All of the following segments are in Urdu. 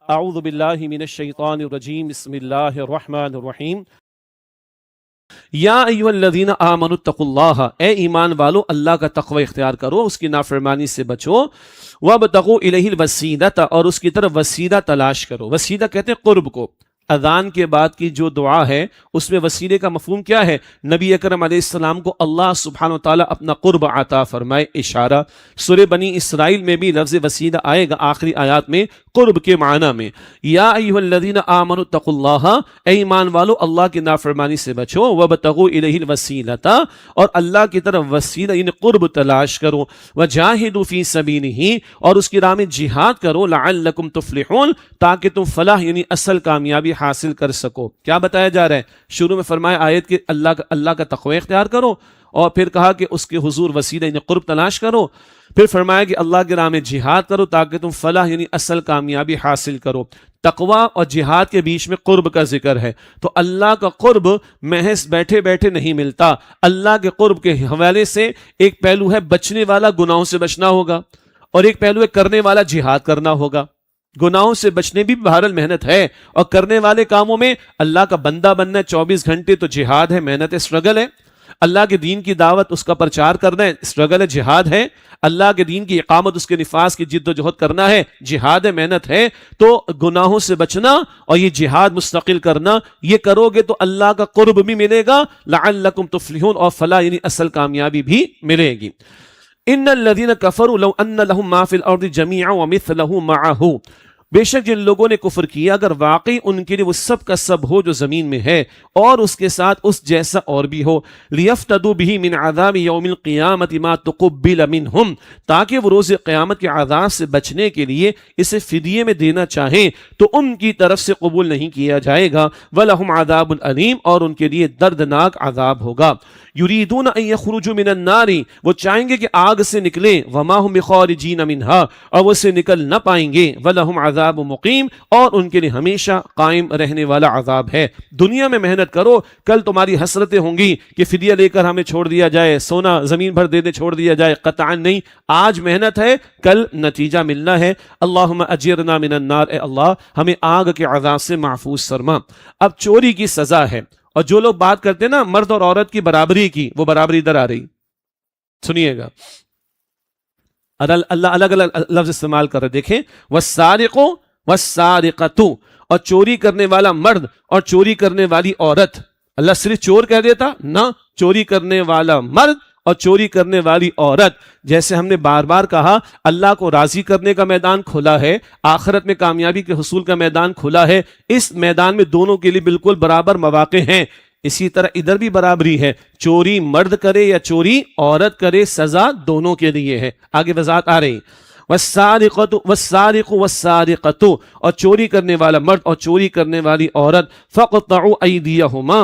اعوذ باللہ من الشیطان الرجیم بسم اللہ الرحمن الرحیم یا ایھا الذین آمنوا اتقوا اللہ، اے ایمان والو اللہ کا تقوی اختیار کرو، اس کی نافرمانی سے بچو، وابتغوا الیہ الوسیلۃ، اور اس کی طرف وسیلہ تلاش کرو۔ وسیلہ کہتے ہیں قرب کو۔ اذان کے بعد کی جو دعا ہے اس میں وسیلے کا مفہوم کیا ہے؟ نبی اکرم علیہ السلام کو اللہ سبحانہ وتعالی اپنا قرب عطا فرمائے، اشارہ۔ سورہ بنی اسرائیل میں بھی لفظ وسیلہ آئے گا آخری آیات میں قرب کے معنی میں۔ یا ایھا الذین آمنوا اتقوا اللہ، اے ایمان والو اللہ کی نافرمانی سے بچو، وابتغوا الیہ الوسیلۃ، اور اللہ کی طرف وسیلہ یعنی قرب تلاش کرو، وجاہدوا فی سبیلہ، اور اس کی راہ میں جہاد کرو، لعلکم تفلحون، تاکہ تم فلاح یعنی اصل کامیابی حاصل کر سکو۔ کیا بتایا جا رہا ہے؟ شروع میں فرمایا آیت کہ اللہ کا تقوی اختیار کرو، اور پھر کہا کہ اس کے حضور وسیلہ یعنی قرب تلاش کرو، پھر فرمایا کہ اللہ کے راہ میں جہاد کرو تاکہ تم فلاح یعنی اصل کامیابی حاصل کرو۔ تقوی اور جہاد کے بیچ میں قرب کا ذکر ہے، تو اللہ کا قرب محض بیٹھے بیٹھے نہیں ملتا۔ اللہ کے قرب کے حوالے سے ایک پہلو ہے بچنے والا، گناہوں سے بچنا ہوگا، اور ایک پہلو ہے کرنے والا، جہاد کرنا ہوگا۔ گناہوں سے بچنے بھی بہرحال محنت ہے، اور کرنے والے کاموں میں اللہ کا بندہ بننا ہے 24 گھنٹے تو جہاد ہے، محنت ہے، اسٹرگل ہے۔ اللہ کے دین کی دعوت، اس کا پرچار کرنا ہے، اسٹرگل ہے، جہاد ہے۔ اللہ کے دین کی اقامت، اس کے نفاذ کی جد و جہد کرنا ہے، جہاد ہے، محنت ہے۔ تو گناہوں سے بچنا اور یہ جہاد مستقل کرنا، یہ کرو گے تو اللہ کا قرب بھی ملے گا، لعلکم تفلحون، اور فلاح یعنی اصل کامیابی بھی ملے گی۔ ان الذین کفروا لو ان لهم ما فی الارض جميعا ومثله معه، بے شک جن لوگوں نے کفر کیا اگر واقعی ان کے لیے وہ سب کا سب ہو جو زمین میں ہے اور اس کے ساتھ اس جیسا اور بھی ہو، لیفتدوا به من عذاب یوم القیامت ما تقبل منہم، تاکہ وہ روز قیامت کے عذاب سے بچنے کے لیے اسے فدیے میں دینا چاہیں تو ان کی طرف سے قبول نہیں کیا جائے گا، ولہم عذاب علیم، اور ان کے لیے دردناک عذاب ہوگا۔ یریدون ان یخرجوا من النار، وہ چاہیں گے کہ آگ سے نکلیں، وما هم بخارجین منہا، اور وہ سے نکل نہ پائیں گے، ولہم عذاب مقیم، اور ان کے لیے ہمیشہ قائم رہنے والا عذاب ہے۔ دنیا میں محنت کرو، کل تمہاری حسرتیں ہوں گی کہ فدیہ لے کر ہمیں چھوڑ دیا جائے، سونا زمین بھر دے چھوڑ دیا جائے، قطعا نہیں۔ آج محنت ہے، کل نتیجہ ملنا ہے۔ اللہم اجرنا من النار، اے اللہ ہمیں آگ کے عذاب سے محفوظ فرما۔ اب چوری کی سزا ہے، اور جو لوگ بات کرتے ہیں نا مرد اور عورت کی برابری کی، وہ برابری ادھر آ رہی، سنیے گا۔ اللہ الگ الگ لفظ استعمال کر رہے، دیکھیں، والسارق والسارقۃ، اور چوری کرنے والا مرد اور چوری کرنے والی عورت۔ اللہ صرف چور کہہ دیتا نہ، چوری کرنے والا مرد اور چوری کرنے والی عورت۔ جیسے ہم نے بار بار کہا، اللہ کو راضی کرنے کا میدان کھلا ہے، آخرت میں کامیابی کے حصول کا میدان کھلا ہے، اس میدان میں دونوں کے لیے بالکل برابر مواقع ہیں۔ اسی طرح ادھر بھی برابری ہے، چوری مرد کرے یا چوری عورت کرے، سزا دونوں کے لیے ہے۔ آگے وضاحت آ رہی، والسارق والسارقۃ، اور چوری کرنے والا مرد اور چوری کرنے والی عورت، فاقطعوا ایدیہما،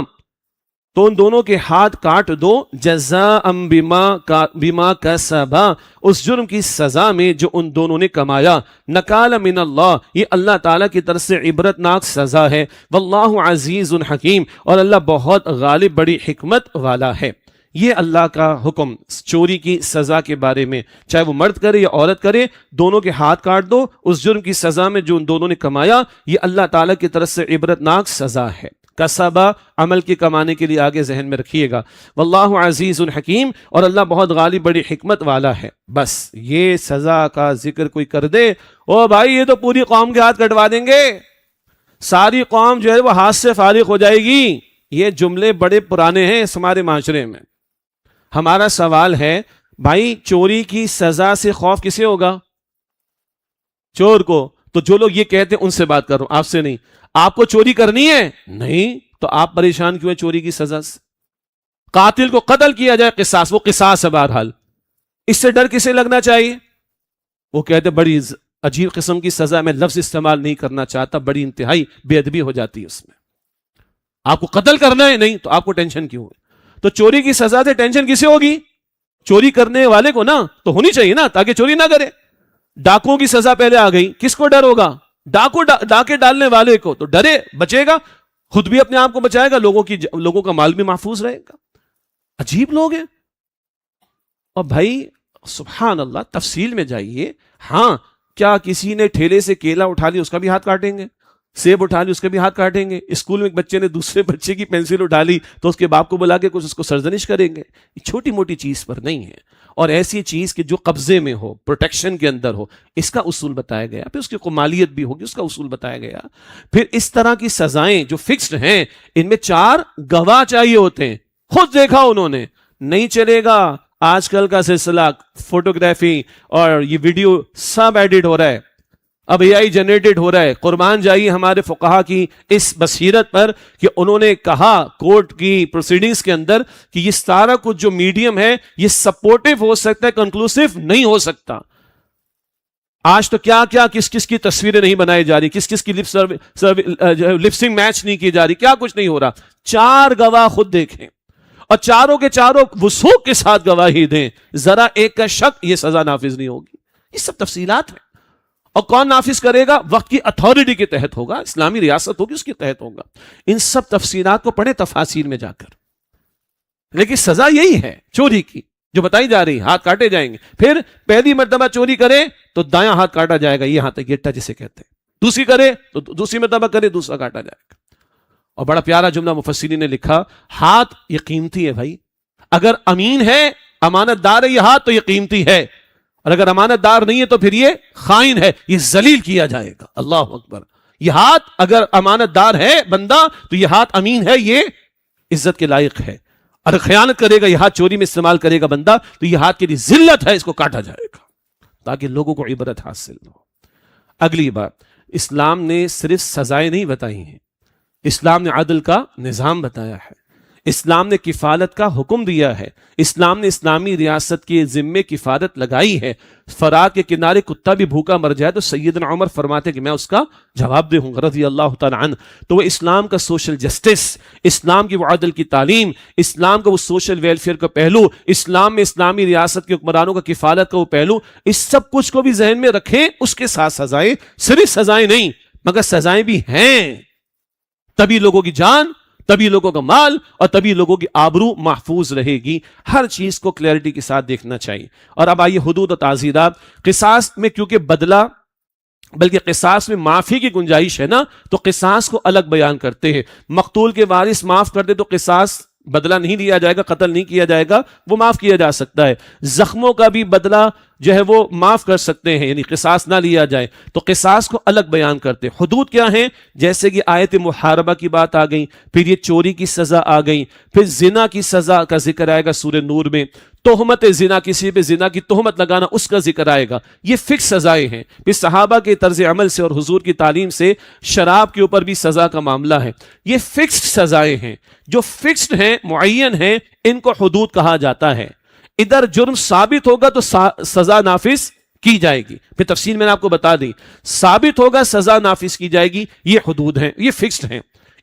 تو ان دونوں کے ہاتھ کاٹ دو، جزاء بما کسبا، اس جرم کی سزا میں جو ان دونوں نے کمایا، نکال من اللہ، یہ اللہ تعالیٰ کی طرف سے عبرتناک سزا ہے، واللہ عزیز حکیم، اور اللہ بہت غالب بڑی حکمت والا ہے۔ یہ اللہ کا حکم چوری کی سزا کے بارے میں، چاہے وہ مرد کرے یا عورت کرے، دونوں کے ہاتھ کاٹ دو، اس جرم کی سزا میں جو ان دونوں نے کمایا، یہ اللہ تعالیٰ کی طرف سے عبرتناک سزا ہے۔ کسبہ عمل کے کمانے کے لیے آگے ذہن میں رکھیے گا، واللہ عزیز حکیم، اور اللہ بہت غالب بڑی حکمت والا ہے۔ بس یہ سزا کا ذکر کوئی کر دے، او بھائی یہ تو پوری قوم کے ہاتھ کٹوا دیں گے، ساری قوم جو ہے وہ ہاتھ سے فارغ ہو جائے گی۔ یہ جملے بڑے پرانے ہیں اس ہمارے معاشرے میں۔ ہمارا سوال ہے، بھائی چوری کی سزا سے خوف کسے ہوگا؟ چور کو۔ تو جو لوگ یہ کہتے ہیں ان سے بات کر رہا ہوں، آپ سے نہیں۔ آپ کو چوری کرنی ہے؟ نہیں، تو آپ پریشان کیوں ہیں چوری کی سزا سے؟ قاتل کو قتل کیا جائے، قصاص، وہ قصاص ہے بہرحال، اس سے ڈر کسے لگنا چاہیے؟ وہ کہتے بڑی عجیب قسم کی سزا، میں لفظ استعمال نہیں کرنا چاہتا، بڑی انتہائی بے ادبی ہو جاتی ہے اس میں۔ آپ کو قتل کرنا ہے؟ نہیں، تو آپ کو ٹینشن کیوں ہے؟ تو چوری کی سزا سے ٹینشن کسے ہوگی؟ چوری کرنے والے کو نا، تو ہونی چاہیے نا، تاکہ چوری نہ کرے۔ ڈاکوں کی سزا پہلے آ گئی، کس کو ڈر ہوگا؟ ڈاکے ڈالنے والے کو، تو ڈرے، بچے گا، خود بھی اپنے آپ کو بچائے گا، لوگوں کا مال بھی محفوظ رہے گا۔ عجیب لوگ ہیں۔ اور بھائی سبحان اللہ، تفصیل میں جائیے، ہاں کیا کسی نے ٹھیلے سے کیلا اٹھا لی اس کا بھی ہاتھ کاٹیں گے؟ سیب اٹھا لی اس کا بھی ہاتھ کاٹیں گے؟ اسکول میں ایک بچے نے دوسرے بچے کی پینسل اٹھا لی تو اس کے باپ کو بلا کے کچھ اس کو سرزنش کریں گے؟ یہ چھوٹی موٹی چیز پر نہیں ہے، اور ایسی چیز کہ جو قبضے میں ہو، پروٹیکشن کے اندر ہو، اس کا اصول بتایا گیا، پھر اس کی قمالیت بھی ہوگی، اس کا اصول بتایا گیا۔ پھر اس طرح کی سزائیں جو فکسڈ ہیں، ان میں 4 گواہ چاہیے ہوتے ہیں، خود دیکھا انہوں نے، نہیں چلے گا۔ آج کل کا سلسلہ فوٹوگرافی اور یہ ویڈیو سب ایڈٹ ہو رہا ہے، اب اے آئی جنریٹڈ ہو رہا ہے۔ قربان جائیے ہمارے فقہا کی اس بصیرت پر کہ انہوں نے کہا کورٹ کی پروسیڈنگز کے اندر کہ یہ سارا کچھ جو میڈیم ہے یہ سپورٹیو ہو سکتا ہے، کنکلوسیو نہیں ہو سکتا۔ آج تو کیا کیا کس کس کی تصویریں نہیں بنائی جا رہی، کس کس کی لپسنگ میچ نہیں کی جا رہی، کیا کچھ نہیں ہو رہا۔ 4 گواہ خود دیکھیں اور چاروں کے چاروں وثوق کے ساتھ گواہی دیں، ذرا ایک کا شک، یہ سزا نافذ نہیں ہوگی۔ یہ سب تفصیلات ہیں، اور کون نافذ کرے گا؟ وقت کی اتھارٹی کے تحت ہوگا، اسلامی ریاست ہوگی اس کے تحت ہوگا۔ ان سب تفصیلات کو پڑھیں تفاصیل میں جا کر، لیکن سزا یہی ہے چوری کی جو بتائی جا رہی، ہاتھ کاٹے جائیں گے۔ پھر پہلی مرتبہ چوری کرے تو دایاں ہاتھ کاٹا جائے گا، یہ ہاتھ گیٹا جسے کہتے ہیں، دوسری کرے تو دوسری مرتبہ کرے دوسرا کاٹا جائے گا۔ اور بڑا پیارا جملہ مفسرین نے لکھا، ہاتھ یہ قیمتی ہے بھائی، اگر امین ہے، امانت دار ہے یہ ہاتھ تو یہ قیمتی ہے، اور اگر امانت دار نہیں ہے تو پھر یہ خائن ہے، یہ ذلیل کیا جائے گا۔ اللہ اکبر۔ یہ ہاتھ اگر امانت دار ہے بندہ تو یہ ہاتھ امین ہے، یہ عزت کے لائق ہے، اور خیانت کرے گا، یہ ہاتھ چوری میں استعمال کرے گا بندہ تو یہ ہاتھ کے لیے ذلت ہے، اس کو کاٹا جائے گا تاکہ لوگوں کو عبرت حاصل ہو۔ اگلی بات، اسلام نے صرف سزائیں نہیں بتائی ہیں، اسلام نے عدل کا نظام بتایا ہے، اسلام نے کفالت کا حکم دیا ہے، اسلام نے اسلامی ریاست کے ذمے کفالت لگائی ہے۔ فرات کے کنارے کتا بھی بھوکا مر جائے تو سیدنا عمر فرماتے کہ میں اس کا جواب دے ہوں گا رضی اللہ تعالیٰ عنہ۔ تو وہ اسلام کا سوشل جسٹس، اسلام کی وہ عدل کی تعلیم، اسلام کا وہ سوشل ویلفیئر کا پہلو، اسلام میں اسلامی ریاست کے حکمرانوں کا کفالت کا وہ پہلو، اس سب کچھ کو بھی ذہن میں رکھیں۔ اس کے ساتھ سزائیں، صرف سزائیں نہیں مگر سزائیں بھی ہیں، تبھی لوگوں کی جان، تبھی لوگوں کا مال، اور تبھی لوگوں کی آبرو محفوظ رہے گی۔ ہر چیز کو کلیئرٹی کے ساتھ دیکھنا چاہیے۔ اور اب آئیے حدود و تعزیرات۔ قصاص میں کیونکہ بدلہ بلکہ قصاص میں معافی کی گنجائش ہے نا، تو قصاص کو الگ بیان کرتے ہیں۔ مقتول کے وارث معاف کر دے تو قصاص بدلہ نہیں لیا جائے گا، قتل نہیں کیا جائے گا، وہ معاف کیا جا سکتا ہے۔ زخموں کا بھی بدلہ جو ہے وہ معاف کر سکتے ہیں، یعنی قصاص نہ لیا جائے، تو قصاص کو الگ بیان کرتے ہیں۔ حدود کیا ہیں؟ جیسے کہ آیت محاربہ کی بات آ گئی، پھر یہ چوری کی سزا آ گئی، پھر زنا کی سزا کا ذکر آئے گا سورہ نور میں، تہمت زنا، کسی پہ زنا کی تہمت لگانا، اس کا ذکر آئے گا۔ یہ فکس سزائیں ہیں۔ پھر صحابہ کے طرز عمل سے اور حضور کی تعلیم سے شراب کے اوپر بھی سزا کا معاملہ ہے۔ یہ فکسڈ سزائیں ہیں، جو فکسڈ ہیں، معین ہیں، ان کو حدود کہا جاتا ہے۔ ادھر جرم ثابت ہوگا تو سزا نافذ کی جائے گی، پھر تفصیل میں نے آپ کو بتا دی، ثابت ہوگا سزا نافذ کی جائے گی، یہ حدود ہیں، یہ فکسڈ ہیں۔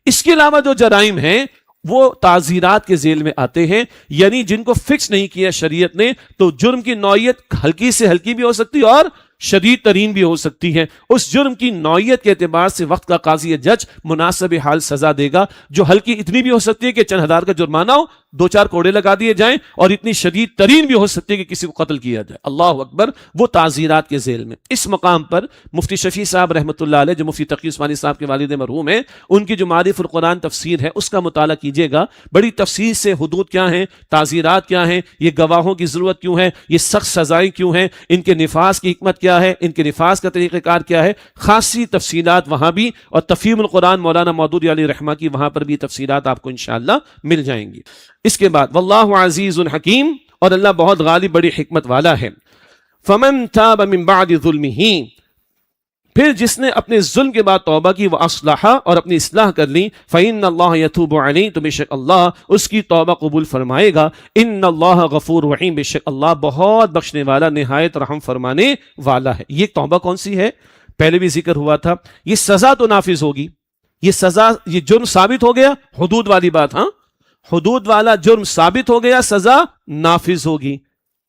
اس کے علاوہ جو جرائم ہیں وہ تعزیرات کے ذیل میں آتے ہیں، یعنی جن کو فکس نہیں کیا شریعت نے، تو جرم کی نوعیت ہلکی سے ہلکی بھی ہو سکتی ہے اور شدید ترین بھی ہو سکتی ہے۔ اس جرم کی نوعیت کے اعتبار سے وقت کا قاضی یا جج مناسب حال سزا دے گا۔ جو ہلکی اتنی بھی ہو سکتی ہے کہ چند ہزار کا جرمانہ ہو، 2-4 کوڑے لگا دیے جائیں، اور اتنی شدید ترین بھی ہو سکتی ہے کہ کسی کو قتل کیا جائے۔ اللہ اکبر۔ وہ تعزیرات کے ذیل میں۔ اس مقام پر مفتی شفیع صاحب رحمۃ اللہ علیہ، جو مفتی تقی عثمانی صاحب کے والد مرحوم ہیں، ان کی جو معارف القرآن تفسیر ہے اس کا مطالعہ کیجیے گا۔ بڑی تفصیل سے حدود کیا ہیں، تعزیرات کیا ہیں، یہ گواہوں کی ضرورت کیوں ہے، یہ سخت سزائیں کیوں ہیں، ان کے نفاذ کی حکمت کیا ہے، ان کے نفاذ کا طریقہ کار کیا ہے، خاصی تفصیلات وہاں بھی، اور تفہیم القرآن مولانا مودودی علیہ رحمہ کی وہاں پر بھی تفصیلات آپ کو انشاءاللہ مل جائیں گی۔ اس کے بعد واللہ عزیز حکیم، اور اللہ بہت غالب بڑی حکمت والا ہے۔ فمن تاب من بعد ظلمہ، پھر جس نے اپنے ظلم کے بعد توبہ کی، وہ اصلح، اور اپنی اصلاح کر لی، فإن اللہ یتوب علیہ، تو بے شک اللہ اس کی توبہ قبول فرمائے گا۔ ان اللہ غفور رحیم، بے شک اللہ بہت بخشنے والا، نہایت رحم فرمانے والا ہے۔ یہ توبہ کون سی ہے؟ پہلے بھی ذکر ہوا تھا، یہ سزا تو نافذ ہوگی، یہ سزا، یہ جرم ثابت ہو گیا، حدود والی بات، ہاں حدود والا جرم ثابت ہو گیا، سزا نافذ ہوگی۔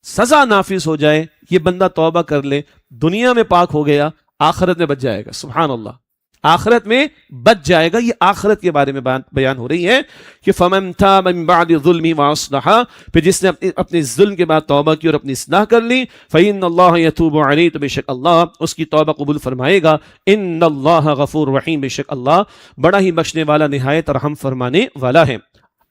سزا نافذ ہو جائے، یہ بندہ توبہ کر لے، دنیا میں پاک ہو گیا، آخرت میں بچ جائے گا۔ سبحان اللہ۔ آخرت میں بچ جائے گا. یہ آخرت کے بارے میں بیان ہو رہی ہے کہ فَمَن تَابَ مِن بَعْدِ ظُلْمِهِ وَأَصْلَحَ، پھر جس نے اپنے ظلم کے بعد توبہ کی اور اپنی اصلاح کر لی، فَإِنَّ اللَّهَ يَتُوبُ عَلَيْهِ، تو بے شک اللہ اس کی توبہ قبول فرمائے گا. إِنَّ اللَّهَ غَفُورٌ رَحِيمٌ، بے شک اللہ بڑا ہی بخشنے والا نہایت رحم فرمانے والا ہے.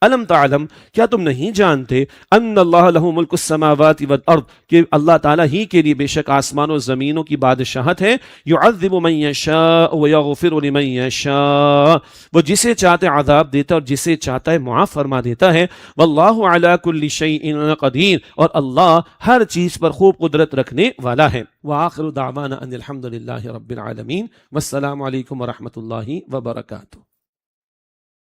الم تعلم، کیا تم نہیں جانتے، ان اللہ لہ ملک السماوات والارض، کہ اللہ تعالیٰ ہی کے لیے بے شک آسمان و زمینوں کی بادشاہت ہے. یعذب من یشاء ویغفر لمن یشاء، وہ جسے چاہتا ہے عذاب دیتا ہے اور جسے چاہتا ہے معاف فرما دیتا ہے. واللہ علی کل شیء قدیر، اور اللہ ہر چیز پر خوب قدرت رکھنے والا ہے. وآخر دعوانا ان الحمد للہ رب العالمین، والسلام علیکم ورحمۃ اللہ وبرکاتہ.